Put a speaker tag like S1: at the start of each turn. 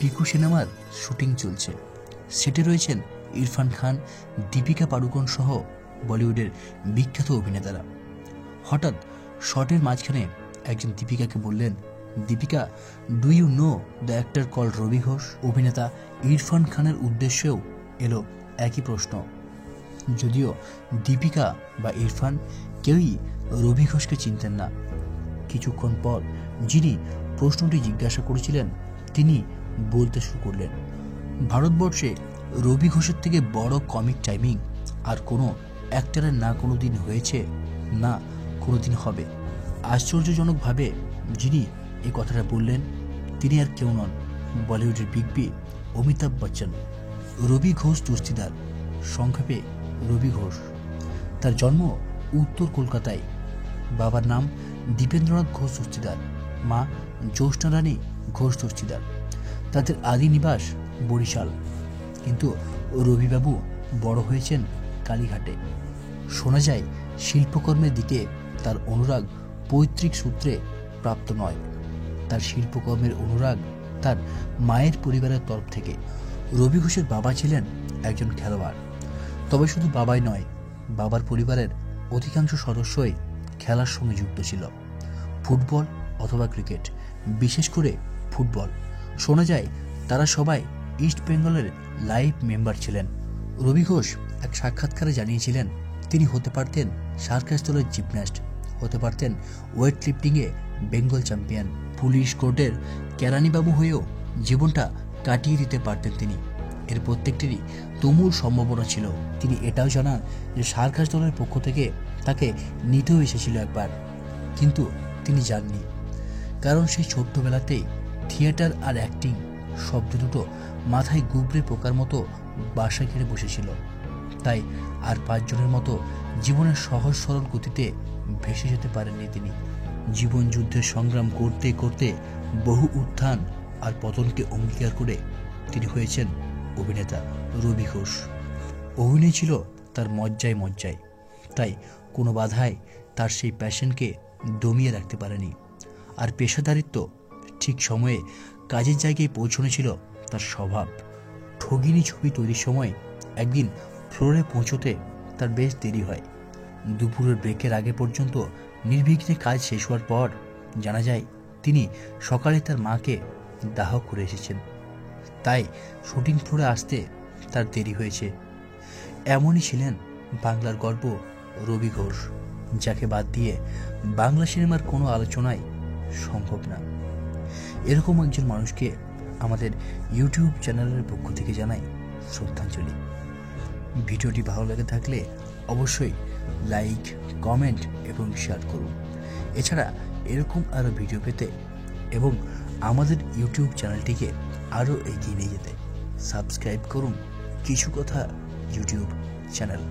S1: পিকু সিনেমার শুটিং চলছে। সেটে রয়েছেন ইরফান খান, দীপিকা পাড়ুকোন সহ বলিউডের বিখ্যাত অভিনেতারা। হঠাৎ শটের মাঝখানে একজন দীপিকাকে বললেন, Deepika, do you know the actor call Rabi Ghosh? অভিনেতা ইরফান খানের উদ্দেশ্যেও এলো একই প্রশ্ন, যদিও দীপিকা বা ইরফান কেউই রবি ঘোষকে চিনতেন না। কিছুক্ষণ পর যিনি প্রশ্নটি জিজ্ঞাসা করেছিলেন তিনি বলতে শুরু করলেন, ভারতবর্ষে রবি ঘোষের থেকে বড় কমিক টাইমিং আর কোনো অ্যাক্টরের না কোনো দিন হয়েছে, না কোনো দিন হবে। আশ্চর্যজনকভাবে যিনি এই কথাটা বললেন তিনি আর কেউ নন, বলিউডের বিগ বি অমিতাভ বচ্চন। রবি ঘোষ দস্তিদার, সংক্ষেপে রবি ঘোষ। তার জন্ম উত্তর কলকাতায়। বাবার নাম দীপেন্দ্রনাথ ঘোষ দস্তিদার, মা জ্যোৎস্না রানী ঘোষ দস্তিদার। তাদের আদি নিবাস বরিশাল, কিন্তু রবিবাবু বড় হয়েছেন কালীঘাটে। শোনা যায় শিল্পকর্মের দিকে তার অনুরাগ পৈতৃক সূত্রে প্রাপ্ত নয়, তার শিল্পকর্মের অনুরাগ তার মায়ের পরিবারের তরফ থেকে। রবি ঘোষের বাবা ছিলেন একজন খেলোয়াড়, তবে শুধু বাবাই নয়, বাবার পরিবারের অধিকাংশ সদস্যই খেলার সঙ্গে যুক্ত ছিল, ফুটবল অথবা ক্রিকেট, বিশেষ করে ফুটবল। শোনা যায় তারা সবাই ইস্ট বেঙ্গলের লাইভ মেম্বার ছিলেন। রবি ঘোষ এক সাক্ষাৎকারে জানিয়েছিলেন তিনি হতে পারতেন সার্কাস দলের জিমন্যাস্ট, হতে পারতেন ওয়েট লিফটিংয়ে বেঙ্গল চ্যাম্পিয়ন, পুলিশ কোর্টের কেরানিবাবু হয়েও জীবনটা কাটিয়ে দিতে পারতেন তিনি। এর প্রত্যেকটিরই তুমুল সম্ভাবনা ছিল। তিনি এটাও জানান যে সার্কাস দলের পক্ষ থেকে তাকে নিতেও এসেছিল একবার, কিন্তু তিনি যাননি, কারণ সেই ছোট্টবেলাতেই থিয়েটার আর অ্যাক্টিং শব্দ দুটো মাথায় গুবরে পোকার মতো বাসা ঘিরে বসেছিল। তাই আর 5 জনের মতো জীবনের সহজ সরল গতিতে ভেসে যেতে পারেননি তিনি। জীবন যুদ্ধের সংগ্রাম করতে করতে বহু উত্থান আর পতনকে অঙ্গীকার করে তিনি হয়েছেন অভিনেতা রবি ঘোষ। অভিনয় ছিল তার মজ্জায় মজ্জায়, তাই কোনো বাধাই তার সেই প্যাশনকে দমিয়ে রাখতে পারেনি। আর পেশাদারিত্ব, ঠিক সময়ে কাজের জায়গায় পৌঁছানো ছিল তার স্বভাব। ঠগিনী ছবি তৈরির সময় একদিন ফ্লোরে পৌঁছতে তার বেশ দেরি হয়। দুপুরের ব্রেকের আগে পর্যন্ত নির্বিঘ্নে কাজ শেষ হওয়ার পর জানা যায় তিনি সকালে তার মাকে দাহ করে এসেছেন, তাই শুটিং ফ্লোরে আসতে তার দেরি হয়েছে। এমনই ছিলেন বাংলার গর্ব রবি ঘোষ, যাকে বাদ দিয়ে বাংলা সিনেমার কোনো আলোচনাই সম্ভব না। এরকম একজন মানুষকে আমাদের ইউটিউব চ্যানেলের পক্ষ থেকে জানাই শ্রদ্ধাঞ্জলি। ভিডিওটি ভালো লেগে থাকলে অবশ্যই লাইক, কমেন্ট এবং শেয়ার করুন। এছাড়া এরকম আরও ভিডিও পেতে এবং আমাদের ইউটিউব চ্যানেলটিকে আরও এগিয়ে নিয়ে যেতে সাবস্ক্রাইব করুন কিছু কথা ইউটিউব চ্যানেল।